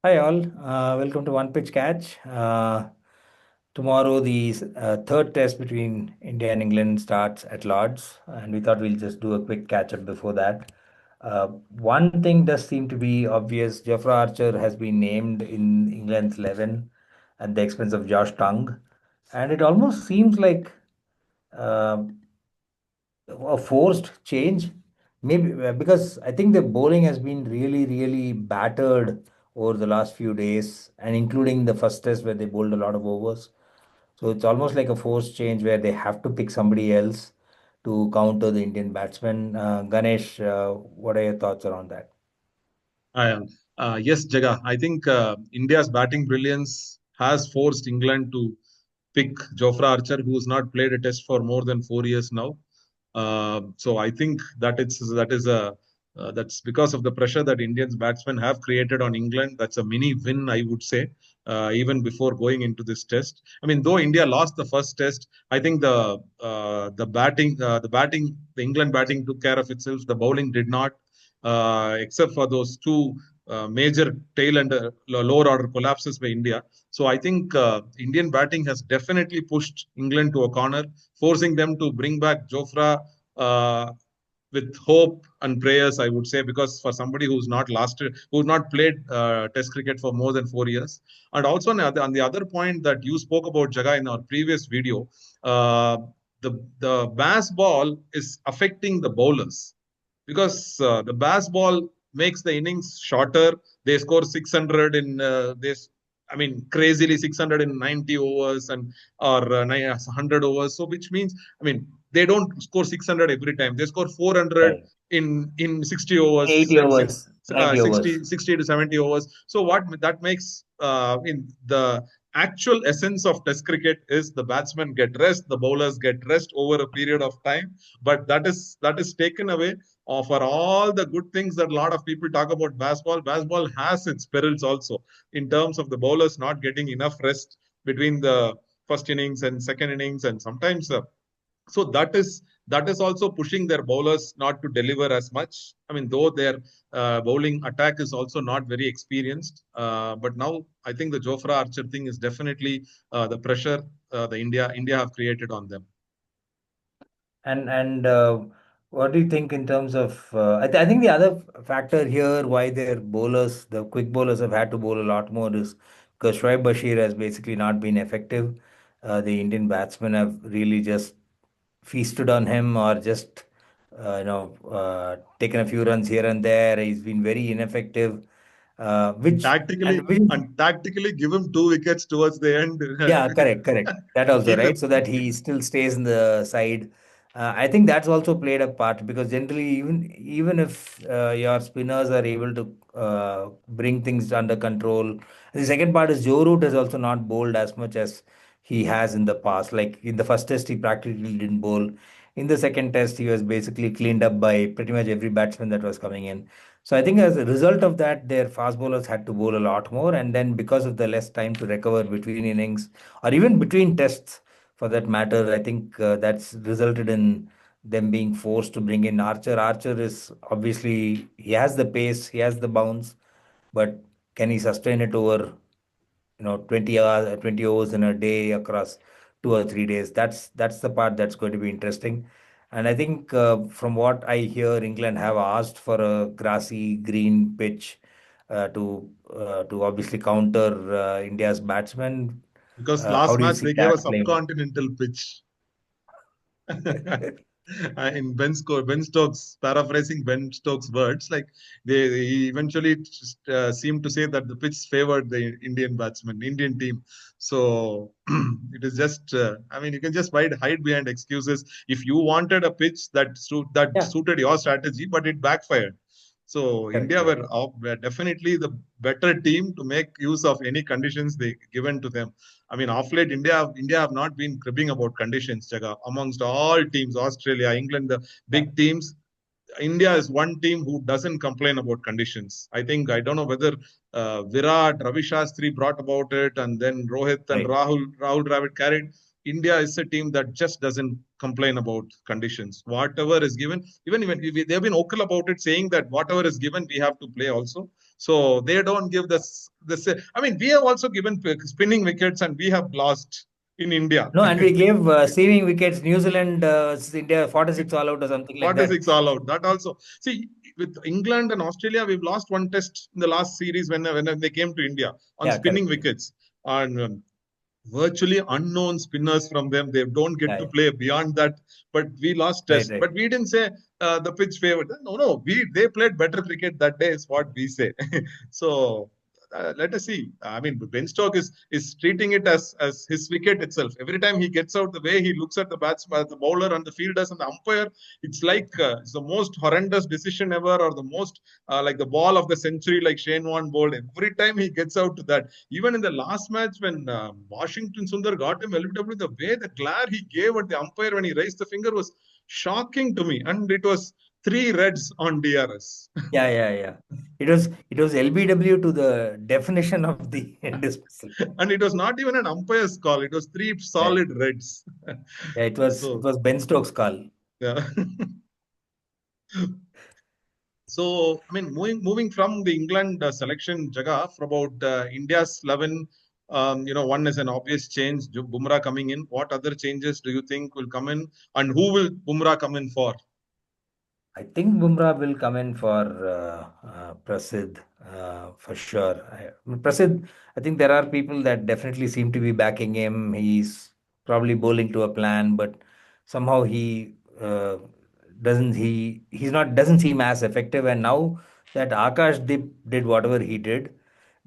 Hi all, welcome to One Pitch Catch. Tomorrow, the third test between India and England starts at Lord's, and we thought we'll just do a quick catch up before that. One thing does seem to be obvious: Jofra Archer has been named in England's 11 at the expense of Josh Tongue, and it almost seems like uh, a forced change. Maybe because I think the bowling has been really, really battered over the last few days, and including the first test where they bowled a lot of overs. So it's almost like a forced change where they have to pick somebody else to counter the Indian batsmen. Ganesh, what are your thoughts around that? Yes, Jaga. I think India's batting brilliance has forced England to pick Jofra Archer, who's not played a test for more than 4 years now. So I think that's because of the pressure that Indians batsmen have created on England. That's a mini win, I would say, even before going into this test. I mean, though India lost the first test, I think the England batting took care of itself. The bowling did not, except for those two major tail and lower order collapses by India. So I think Indian batting has definitely pushed England to a corner, forcing them to bring back Jofra uh, with hope and prayers, I would say, because for somebody who's not played Test cricket for more than 4 years, and also on the other point that you spoke about, Jaga, in our previous video, uh, the Bazball is affecting the bowlers because the Bazball makes the innings shorter. They score 600 in this. I mean, crazily 690 overs and or 100 overs. So, which means, I mean, they don't score 600 every time. They score 400 Right. in 60 overs 80 and overs, 90 overs. 60 to 70 overs. So what that makes in the actual essence of Test cricket is the batsmen get rest, the bowlers get rest over a period of time, but that is taken away for all the good things that a lot of people talk about baseball. Baseball has its perils also in terms of the bowlers not getting enough rest between the first innings and second innings, and sometimes so that is also pushing their bowlers not to deliver as much. I mean, though their bowling attack is also not very experienced, but now I think the Jofra Archer thing is definitely the pressure the India have created on them. And what do you think in terms of? I think the other factor here why their bowlers, the quick bowlers, have had to bowl a lot more is because Shoaib Bashir has basically not been effective. The Indian batsmen have really just feasted on him or just taken a few runs here and there. He's been very ineffective, And which tactically, and which is and tactically give him two wickets towards the end. yeah, correct, correct. That also, Keep right? So him. that he still stays in the side. I think that's also played a part because generally, even if your spinners are able to bring things under control, the second part is Joe Root has also not bowled as much as he has in the past. Like in the first test, he practically didn't bowl. In the second test, he was basically cleaned up by pretty much every batsman that was coming in. So I think as a result of that, their fast bowlers had to bowl a lot more, and then because of the less time to recover between innings or even between tests for that matter, I think that's resulted in them being forced to bring in Archer. Archer is obviously he has the pace, he has the bounce, but can he sustain it over 20 hours, 20 overs in a day across 2 or 3 days? That's the part that's going to be interesting. And I think from what I hear, England have asked for a grassy green pitch to obviously counter India's batsmen. Because How last do you match see they gave a that playing out? subcontinental pitch. In Ben Stokes, paraphrasing Ben Stokes' words, like he eventually seemed to say that the pitch favored the Indian batsman, Indian team. So it is just, I mean, you can just hide behind excuses. If you wanted a pitch that Yeah, suited your strategy, but it backfired. So correct, India correct. were definitely the better team to make use of any conditions they given to them. I mean, off late, India have not been cribbing about conditions, Jaga. Amongst all teams, Australia, England, the Yeah, big teams, India is one team who doesn't complain about conditions. I don't know whether Virat, Ravi Shastri brought about it, and then Rohit and right. Rahul Dravid carried. India is a team that just doesn't complain about conditions. Whatever is given, even they've been vocal about it, saying that whatever is given, we have to play also. So they don't give this. I mean, we have also given spinning wickets and we have lost in India. No, and we gave saving wickets. New Zealand, India 46 all out or something like that. 46 all out. That also. See, with England and Australia, we've lost one test in the last series when they came to India on Yeah, spinning correct. wickets. And virtually unknown spinners from them. They don't get Yeah, to yeah. play beyond that. But we lost Right, test. right. But we didn't say the pitch favored. No, no. They played better cricket that day, is what we say. So let us see. I mean, Ben Stokes is treating it as his wicket itself. Every time he gets out, the way he looks at the batsman, the bowler, and the fielders and the umpire, it's like it's the most horrendous decision ever, or the most like the ball of the century, like Shane Warne bowled. Every time he gets out to that, even in the last match when Washington Sundar got him LBW, the way the glare he gave at the umpire when he raised the finger was shocking to me, and it was three reds on DRS. Yeah, yeah, yeah. It was LBW to the definition of the dismissal. And it was not even an umpire's call, it was three Yeah, solid reds. yeah. It So, was Ben Stokes' call. yeah. So, I mean, moving from the England selection, Jaga, for about India's 11, one is an obvious change, Bumrah coming in. What other changes do you think will come in, and who will Bumrah come in for? I think Bumrah will come in for Prasidh for sure. Prasidh, I think there are people that definitely seem to be backing him. He's probably bowling to a plan, but somehow he he's not doesn't seem as effective. And now that Akash did whatever he did,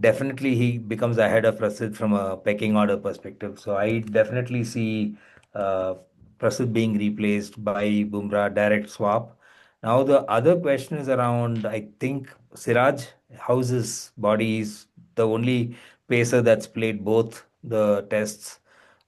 definitely he becomes ahead of Prasidh from a pecking order perspective. So I definitely see uh, Prasidh being replaced by Bumrah, direct swap. Now the other question is around, I think Siraj, how's his body? Is the only pacer that's played both the tests,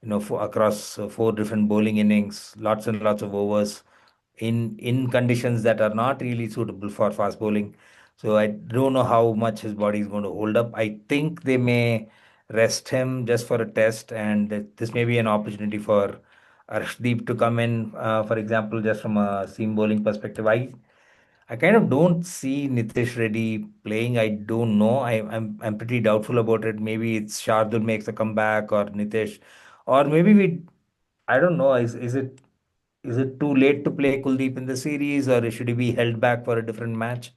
across four different bowling innings, lots and lots of overs in conditions that are not really suitable for fast bowling. So I don't know how much his body is going to hold up. I think they may rest him just for a test, and this may be an opportunity for Arshdeep to come in, for example, just from a seam bowling perspective. I kind of don't see Nitish Reddy playing. I don't know. I'm pretty doubtful about it. Maybe it's Shardul makes a comeback or Nitish, or maybe we. I don't know. Is it too late to play Kuldeep in the series, or should he be held back for a different match?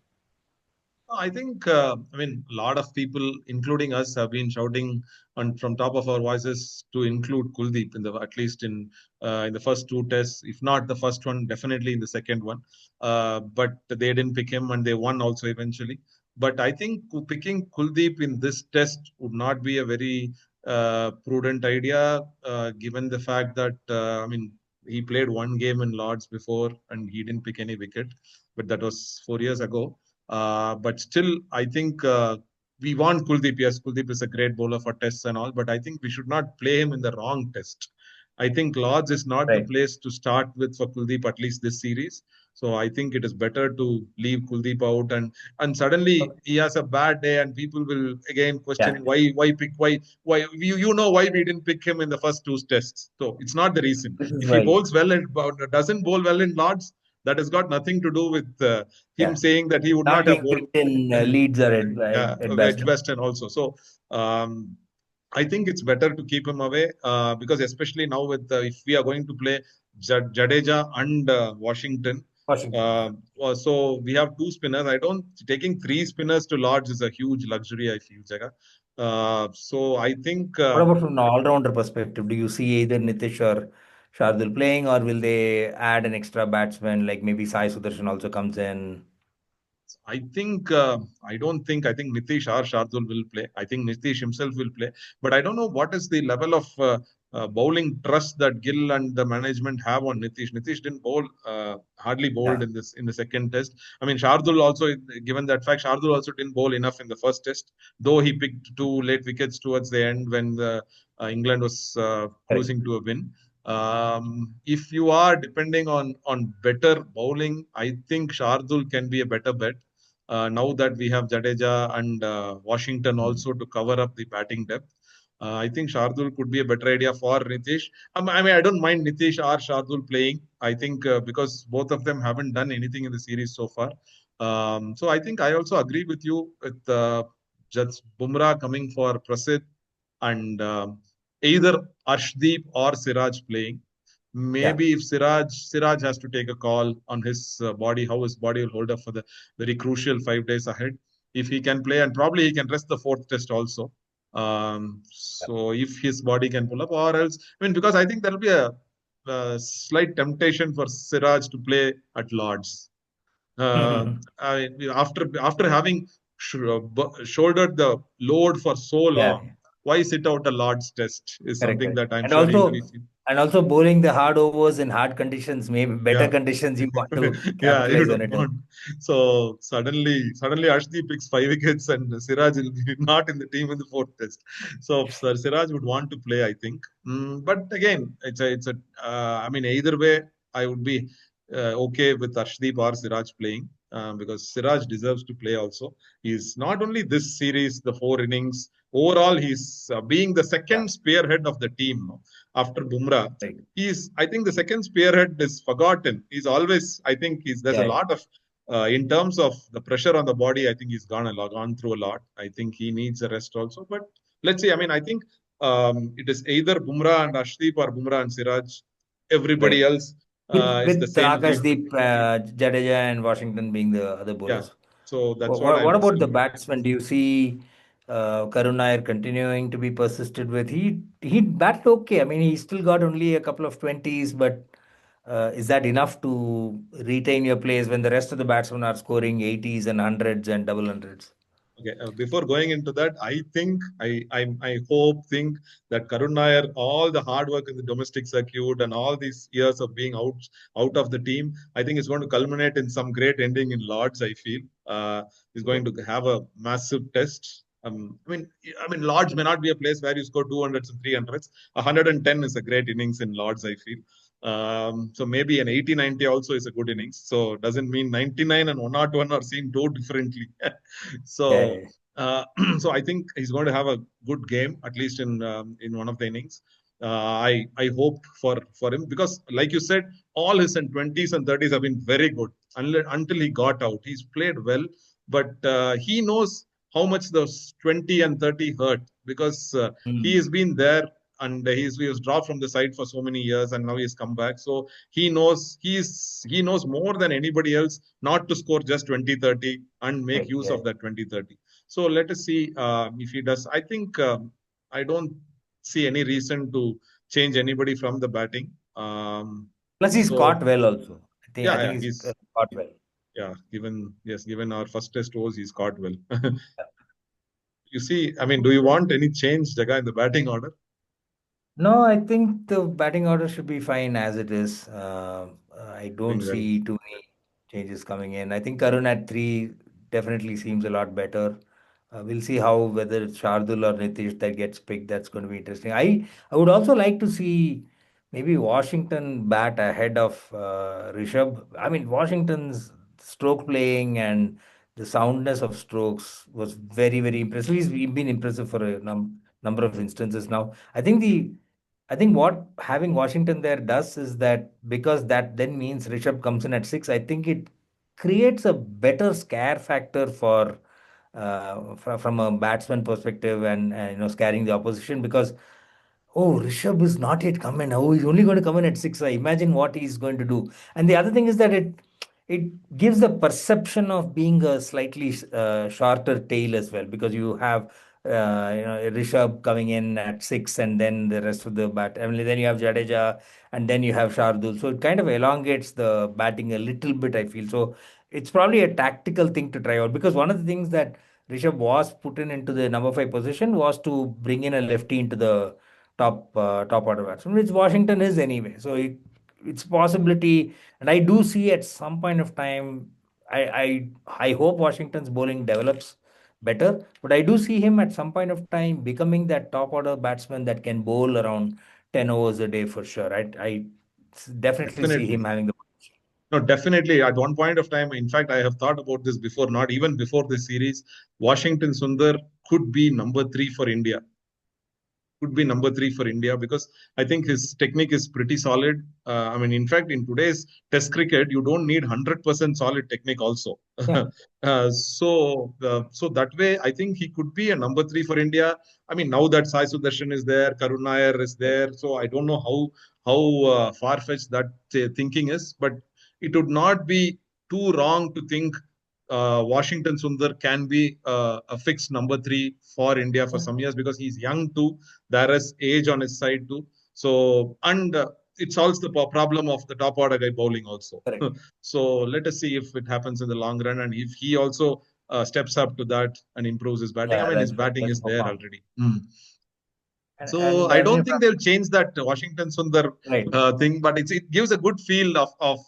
I think, I mean, a lot of people, including us, have been shouting on from top of our voices to include Kuldeep in the at least in the first two tests, if not the first one, definitely in the second one. But they didn't pick him, and they won also eventually. But I think picking Kuldeep in this test would not be a very prudent idea, given the fact that I mean he played one game in Lords before and he didn't pick any wicket, but that was 4 years ago. But still, I think we want Kuldeep. Yes, Kuldeep is a great bowler for tests and all, but I think we should not play him in the wrong test. I think Lords is not the Right. place to start with for Kuldeep, at least this series. So I think it is better to leave Kuldeep out, and suddenly Okay. he has a bad day, and people will again Yeah, questioning why you know why we didn't pick him in the first two tests. So it's not the reason. this is If he why. bowls well and doesn't bowl well in Lords, that has got nothing to do with him Yeah. saying that he would Not not have being bowled picked in Leeds or Edgbaston. Edgbaston also. So I think it's better to keep him away because especially now with if we are going to play Jadeja and Washington. Washington, yeah. So we have two spinners. I don't taking three spinners to Lords is a huge luxury. I feel, Jaga. So I think What about from an all-rounder perspective? Do you see either Nitish or Shardul playing, or will they add an extra batsman like maybe Sai Sudarshan also comes in? I don't think Nitish or Shardul will play. I think Nitish himself will play, but I don't know what is the level of bowling trust that Gill and the management have on Nitish. Nitish didn't bowl, hardly bowled Yeah, in the second test. I mean, Shardul also, given that fact, Shardul also didn't bowl enough in the first test, though he picked two late wickets towards the end when England was correct. cruising to a win. If you are depending on better bowling, I think Shardul can be a better bet now that we have Jadeja and Washington Mm. also to cover up the batting depth. I think Shardul could be a better idea for Nitish. I mean, I don't mind Nitish or Shardul playing. I think because both of them haven't done anything in the series so far. So I think I also agree with you with just Bumrah coming for Prasidh and either Arshdeep or Siraj playing. Yeah. Maybe if Siraj has to take a call on his body, how his body will hold up for the very crucial 5 days ahead. If he can play, and probably he can rest the fourth test also. So if his body can pull up, or else, I mean, because I think there will be a slight temptation for Siraj to play at Lords. Uh, after having shouldered the load for so Yeah. long, why sit out a Lord's test is Correct, something correct. that I'm And sure he will also, be. and also bowling the hard overs in hard conditions, maybe better Yeah. conditions you want to Yeah, you capitalize on don't it. want. So suddenly Ashdeep picks 5 wickets and Siraj will be not in the team in the fourth test. So Sir Siraj would want to play, I think. But again, it's a. I mean, either way, I would be okay with Ashdeep or Siraj playing. Because Siraj deserves to play also. He's not only this series, the 4 innings. Overall, he's being the Yeah, second spearhead of the team no, after Bumrah. right. I think the second spearhead is forgotten. He's always, I think there's a Yeah, yeah. lot of, in terms of the pressure on the body, I think he's gone through a lot. I think he needs a rest also. But let's see. I mean, I think it is either Bumrah and Ashdeep or Bumrah and Siraj. Everybody Right. else is the With same team. Akashdeep, Jadeja, and Washington being the other Yeah. bowlers. So that's what What I'm about the seeing. batsmen? Do you see Karun Nair continuing to be persisted with? He batted okay. I mean, he still got only a couple of twenties, but is that enough to retain your place when the rest of the batsmen are scoring eighties and hundreds and double hundreds? Okay, before going into that, I think I hope think that Karun Nair, all the hard work in the domestic circuit and all these years of being out of the team, I think is going to culminate in some great ending in Lords. I feel he's going to have a massive test. I mean, Lords may not be a place where you score 200s and 300s. 110 is a great innings in Lords. I feel. So maybe an 80-90 also is a good innings. So doesn't mean 99 and 101 are seen too differently. Yeah, So, yeah, so I think he's going to have a good game at least in one of the innings. I hope for him because, like you said, all his 20s and 30s have been very good until he got out. He's played well, but he knows how much those 20 and 30 hurt because he Hmm. has been there and he was dropped from the side for so many years and now he's come back. So he knows more than anybody else not to score just 20-30 and make Right, use yeah. of that 20-30. So let us see if he does. I think I don't see any reason to change anybody from the batting. Plus, he's So caught well also. I yeah, think yeah, he's he's caught well. yeah. Given our first test was he's caught well. You see, I mean, do you want any change, Jaga, in the batting order? No, I think the batting order should be fine as it is. I don't Doing well. see too many changes coming in. I think Karun at three definitely seems a lot better. We'll see how whether it's Shardul or Nitish that gets picked. That's going to be interesting. I would also like to see maybe Washington bat ahead of Rishabh. I mean, Washington's stroke playing and the soundness of strokes was very, very impressive. He's been impressive for a number of instances now. I think what having Washington there does is that because that then means Rishabh comes in at six, I think it creates a better scare factor for from a batsman perspective and scaring the opposition because oh, Rishabh is not yet come in. Oh, he's only going to come in at six. I imagine what he's going to do. And the other thing is that it gives the perception of being a slightly shorter tail as well because you have Rishabh coming in at six and then the rest of the bat. I mean, then you have Jadeja and then you have Shardul. So it kind of elongates the batting a little bit. I feel so. It's probably a tactical thing to try out because one of the things that Rishabh was put in into the number five position was to bring in a lefty into the top order batsman, which Washington is anyway. So it's possibility, and I do see at some point of time, I hope Washington's bowling develops better, but I do see him at some point of time becoming that top order batsman that can bowl around 10 overs a day for sure. I definitely see him Definitely. having the potential. No, definitely. At one point of time, in fact, I have thought about this before, not even before this series. Washington Sundar could be number 3 for India. could be number three for India because I think his technique is pretty solid. I mean, in fact, in today's Test cricket, you don't need 100% solid technique also. Yeah, So that way, I think he could be a number three for India. I mean, now that Sai Sudarshan is there, Karun Nair is right, there, so I don't know how far fetched that thinking is, but it would not be too wrong to think Washington Sundar can be a fixed number three for India for yeah, some years because he's young too. There is age on his side too. So, and it solves the problem of the top order guy bowling also. correct. So, let us see if it happens in the long run and if he also steps up to that and improves his batting. I Yeah, mean, his batting that's is there profound. already. Mm. So And I I mean, don't think they'll change that Washington Sundar right, thing, but it gives a good feel of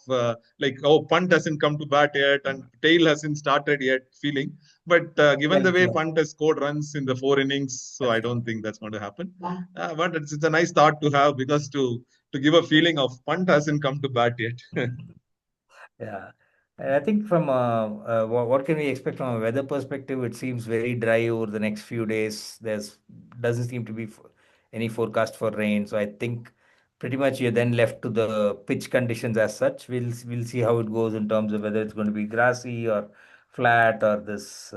like oh punt hasn't come to bat yet and tail hasn't started yet feeling. But given the well, way yeah, punt has scored runs in the four innings, so that's I true. don't think that's going to happen. But it's a nice thought to have because to give a feeling of punt hasn't come to bat yet. Yeah. And I think from what can we expect from a weather perspective? It seems very dry over the next few days. There's doesn't seem to be any forecast for rain. So I think pretty much you're then left to the pitch conditions as such. We'll see how it goes in terms of whether it's going to be grassy or flat or this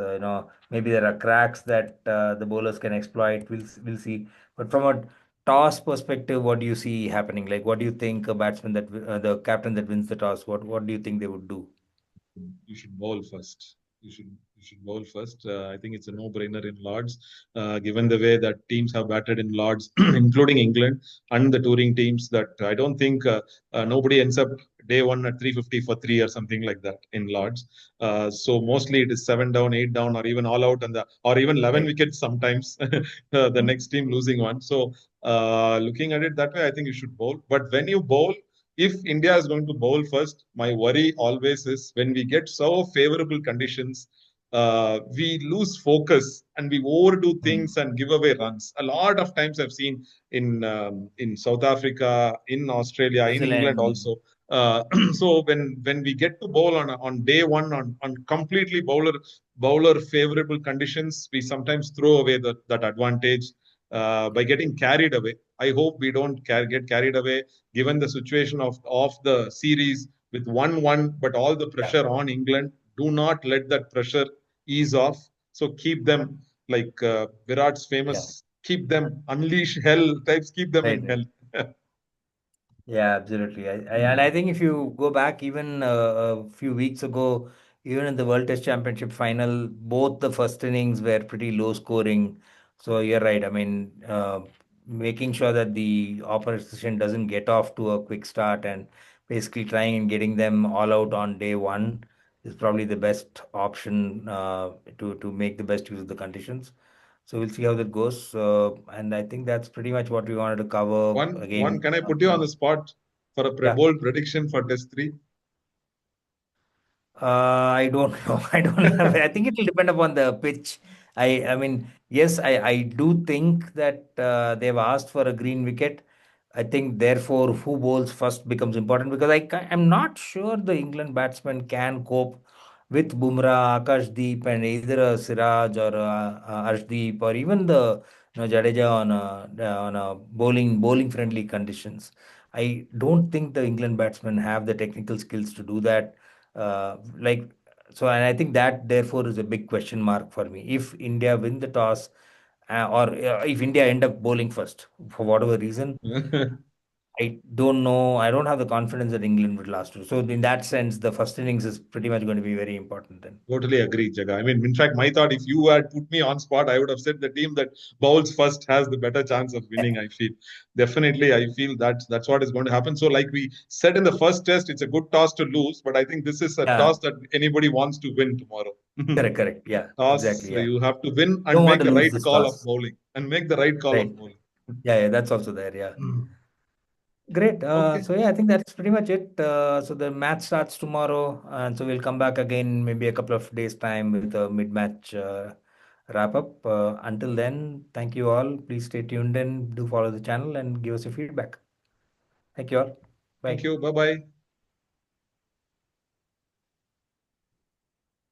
maybe there are cracks that the bowlers can exploit. We'll see. But from a toss perspective, what do you see happening? Like, what do you think a batsman the captain that wins the toss, what do you think they would do? You should bowl first. You should bowl first. I think it's a no-brainer in Lords, given the way that teams have batted in Lords, including England and the touring teams. That I don't think nobody ends up day one at 350 for three or something like that in Lords. So mostly it is seven down, eight down, or even all out, and or even 11 Right. wickets sometimes. The next team losing one. So looking at it that way, I think you should bowl. But when you bowl, if India is going to bowl first, my worry always is when we get so favorable conditions, we lose focus and we overdo Mm. things and give away runs. A lot of times I've seen in South Africa, in Australia, New in England Zealand. also. So when we get to bowl on day one on completely bowler favorable conditions, we sometimes throw away that advantage by getting carried away. I hope we don't get carried away given the situation of the series with 1-1, but all the Yeah, pressure on England. Do not let that pressure ease off. So keep them like Virat's yeah, famous, keep them unleash hell types, keep them right, in right. hell. Yeah, absolutely. And I Mm. think if you go back even a few weeks ago, even in the World Test Championship final, both the first innings were pretty low scoring. So you're right. I mean, making sure that the opposition doesn't get off to a quick start and basically trying and getting them all out on day one is probably the best option to make the best use of the conditions. So we'll see how that goes. And I think that's pretty much what we wanted to cover One, again. can I put you on the spot for a Yeah. bold prediction for Test 3? I don't know. I don't have. I think it will depend upon the pitch. I mean, yes, I do think that they've asked for a green wicket. I think therefore who bowls first becomes important because I'm not sure the England batsmen can cope with Bumrah, Akashdeep, and either a Siraj or Arshdeep or even the Jadeja on a bowling friendly conditions. I don't think the England batsmen have the technical skills to do that like so, and I think that therefore is a big question mark for me. If India win the toss, or if India end up bowling first for whatever reason, I don't know. I don't have the confidence that England would last. So in that sense, the first innings is pretty much going to be very important then. Totally agree, Jaga. I mean, in fact, my thought, if you had put me on spot, I would have said the team that bowls first has the better chance of winning. I feel definitely, I feel that's what is going to happen. So, like we said in the first test, it's a good toss to lose, but I think this is a Yeah, toss that anybody wants to win tomorrow. correct, correct. Yeah, Toss, exactly. Yeah, you have to win and don't want make to the lose right this call of toss. bowling and make the right call of Right. bowling. Yeah, yeah, that's also there. Yeah. Great. Okay. So yeah, I think that's pretty much it. So the match starts tomorrow, and so we'll come back again maybe a couple of days' time with a mid-match wrap up. Until then, thank you all. Please stay tuned in, do follow the channel, and give us your feedback. Thank you all. Thank Bye. you. Bye bye.